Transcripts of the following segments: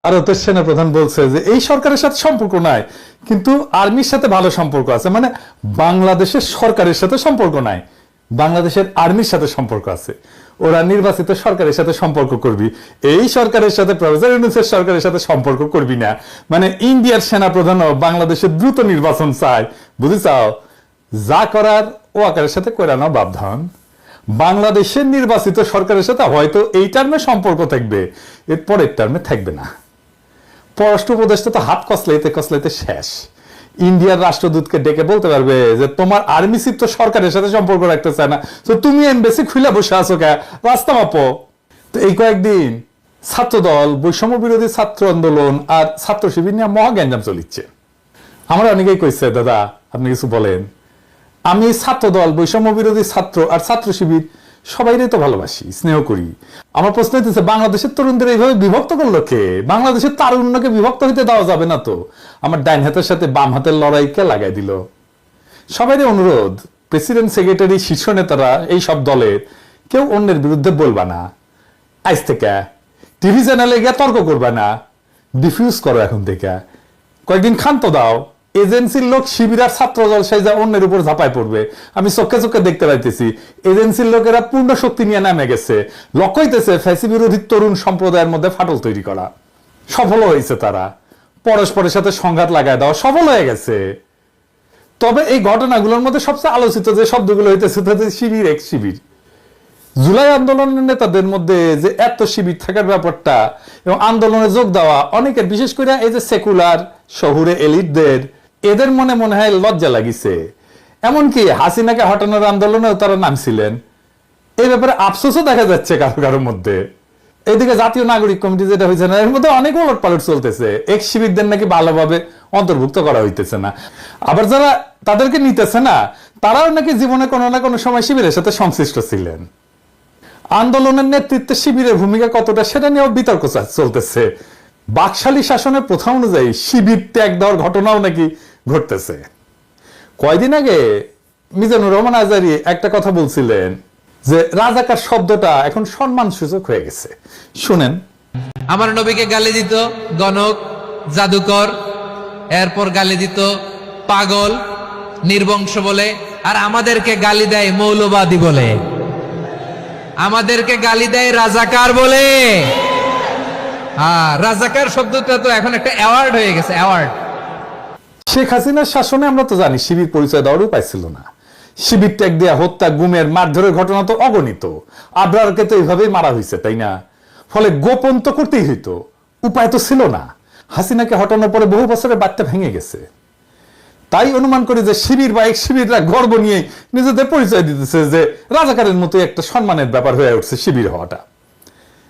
ভারতের সেনাপ্রধান বলছে যে এই সরকারের সাথে সম্পর্ক নাই, কিন্তু আর্মির সাথে ভালো সম্পর্ক আছে। মানে বাংলাদেশের সরকারের সাথে সম্পর্ক নাই, বাংলাদেশের আর্মির সাথে সম্পর্ক আছে। ওরা নির্বাচিত সরকারের সাথে সম্পর্ক করবি, এই সরকারের সাথে প্রফেসর ইউনূসের সরকারের সাথে সম্পর্ক করবি না। মানে ইন্ডিয়ার সেনাপ্রধানও বাংলাদেশের দ্রুত নির্বাচন চায়, বুঝিছাও? যা করার ও আকারের সাথে করে নাও বাপধন। বাংলাদেশের নির্বাচিত সরকারের সাথে হয়তো এই টার্মে সম্পর্ক থাকবে, এর পরের টার্মে থাকবে না। পররাষ্ট্র উপদেষ্টা তো হাত কসলাইতে কসলাইতে শেষ। ইন্ডিয়ার রাষ্ট্রদূতকে ডেকে বলতে পারবে যে তোমার আর্মি চিফ তো সরকারের সাথে সম্পর্ক রাখতে চায় না, তো তুমি এমবেসি খুলে বসে আছো কে, রাস্তা মাপো। তো এই কয়েকদিন ছাত্রদল, বৈষম্য বিরোধী ছাত্র আন্দোলন আর ছাত্র শিবির নিয়ে মহা গ্যাঞ্জাম চলিচ্ছে। আমরা অনেকেই কইছে দাদা আপনি কিছু বলেন। আমি ছাত্রদল, বৈষম্য বিরোধী ছাত্র আর ছাত্র শিবির সবাইরে তো ভালোবাসি, স্নেহ করি। আমার প্রশ্ন হইতেছে বাংলাদেশের তরুণদের এইভাবে বিভক্ত করলো কে? বাংলাদেশের তারুণ্যকে বিভক্ত হইতে দেওয়া যাবে না তো। আমার ডাইন হাতের সাথে বাম হাতের লড়াই কে লাগাই দিল? সবাইরে অনুরোধ, প্রেসিডেন্ট, সেক্রেটারি, শীর্ষ নেতারা এই সব দলের কেউ অন্যের বিরুদ্ধে বলবা না। আজ থেকে টিভি চ্যানেলে গিয়ে তর্ক করবা না, ডিফিউজ করো এখন থেকে। কয়েকদিন ক্ষান্ত দাও। এজেন্সির লোক শিবির আর ছাত্র দল সাইজা অন্যের উপর ঝাঁপায় পড়বে। আমি চোখে চোখে দেখতে পাইতেছি এজেন্সির লোকেরা পূর্ণ শক্তি নিয়ে নামে গেছে। লক্ষ্য হইতেছে ফ্যাসি বিরোধী তরুণ সম্প্রদায়ের মধ্যে ফাটল তৈরি করা। সফল হয়েছে তারা, পরস্পরের সাথে সংঘাত লাগায় দেওয়া সফল হয়ে গেছে। তবে এই ঘটনাগুলোর মধ্যে সবচেয়ে আলোচিত যে শব্দগুলো হইতেছে তাতে শিবির এক শিবির। জুলাই আন্দোলনের নেতাদের মধ্যে যে এত শিবির থাকার ব্যাপারটা এবং আন্দোলনে যোগ দেওয়া অনেকের, বিশেষ করে এই যে সেকুলার শহুরে এলিটদের, এদের মনে মনে হয় লজ্জা লাগিছে। এমনকি হাসিনাকে হটানোর আন্দোলনেও তারা নামছিলেন। এই ব্যাপারে আফসোসও দেখা যাচ্ছে কারো কারোর মধ্যে। এইদিকে জাতীয় নাগরিক কমিটি যেটা হয়েছে না, এর মধ্যে অনেক ওলট পালট চলতেছে। এক শিবিরদের নাকি ভালোভাবে অন্তর্ভুক্ত করা হইতেছে না। আবার যারা তাদেরকে নিতেছে না, তারাও নাকি জীবনে কোনো না কোনো সময় শিবিরের সাথে সংশ্লিষ্ট ছিলেন। আন্দোলনের নেতৃত্বে শিবিরের ভূমিকা কতটা সেটা নিয়েও বিতর্ক চলতেছে। বাকশালী শাসনের প্রথা অনুযায়ী শিবির ত্যাগ দেওয়ার ঘটনাও নাকি ঘটতেছে। কয়দিন আগে মিজানুর রহমান আজারি একটা কথা বলছিলেন যে রাজাকার শব্দটা এখন সম্মানসূচক হয়ে গেছে। শুনেন। আমার নবীকে গালি দিত গণক, জাদুকর, এরপর গালি দিত পাগল, নির্বংশ বলে, আর আমাদেরকে গালি দেয় মৌলবাদী বলে, আমাদেরকে গালি দেয় রাজাকার বলে। রাজাকার শব্দটা তো এখন একটা অ্যাওয়ার্ড হয়ে গেছে, অ্যাওয়ার্ড। শেখ হাসিনার শাসনে আমরা তো জানি শিবির পরিচয় দেওয়ারও পাইছিল না। শিবির ত্যাগ দেয়া, হত্যা, গুমের, মারধরের ঘটনা তো অগণিত। আবরারকে তো এইভাবেই মারা হয়েছে, তাই না? ফলে গোপন তো করতেই হইতো, উপায় তো ছিল না। হাসিনাকে হটানোর পরে বহু বছরের বার্তা ভেঙে গেছে। তাই অনুমান করি যে শিবির বা এক শিবিররা গর্ব নিয়ে নিজেদের পরিচয় দিতেছে যে রাজাকারের মতো একটা সম্মানের ব্যাপার হয়ে উঠছে শিবির হওয়াটা।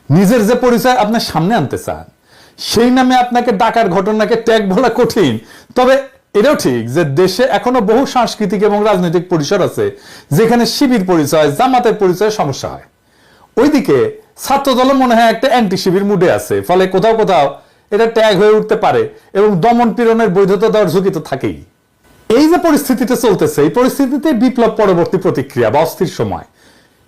নিজের যে পরিচয় আপনার সামনে আনতে চান, সেই নামে আপনাকে ডাকার ঘটনাকে ট্যাগ বলা কঠিন। তবে এটাও ঠিক যে দেশে এখনো বহু সাংস্কৃতিক এবং রাজনৈতিক পরিসর আছে যেখানে শিবির পরিচয়, জামাতের পরিচয় সমস্যা হয়। ওইদিকে ছাত্রদল মনে হয় একটা অ্যান্টি শিবির মুডে আছে, ফলে কোথাও কোথাও এটা ট্যাগ হয়ে উঠতে পারে এবং দমন পীড়নের বৈধতা দেওয়ার ঝুঁকি তো থাকেই। এই যে পরিস্থিতিটা চলতেছে, এই পরিস্থিতিতে বিপ্লব পরবর্তী প্রতিক্রিয়া বা অস্থির সময়।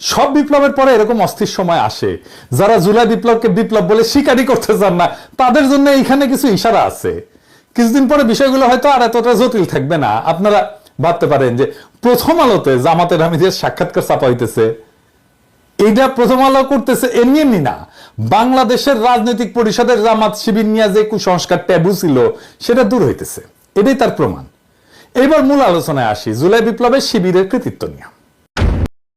সব বিপ্লবের পরে এরকম অস্থির সময় আসে। যারা জুলাই বিপ্লবকে বিপ্লব বলে স্বীকারই করতে চান না, তাদের জন্য এইখানে কিছু ইশারা আছে। কিছুদিন পরে বিষয়গুলো হয়তো আর এতটা জটিল থাকবে না। আপনারা ভাবতে পারেন যে প্রথম আলোতে জামাতের আমিরের সাক্ষাৎকার ছাপা হইতেছে, এইটা প্রথম আলো করতেছে এমনি এমনি না। বাংলাদেশের রাজনৈতিক পরিষদের জামাত শিবির নিয়ে যে কুসংস্কার ট্যাবু ছিল সেটা দূর হইতেছে, এটাই তার প্রমাণ। এবার মূল আলোচনায় আসি, জুলাই বিপ্লবের শিবিরের কৃতিত্ব নিয়ে।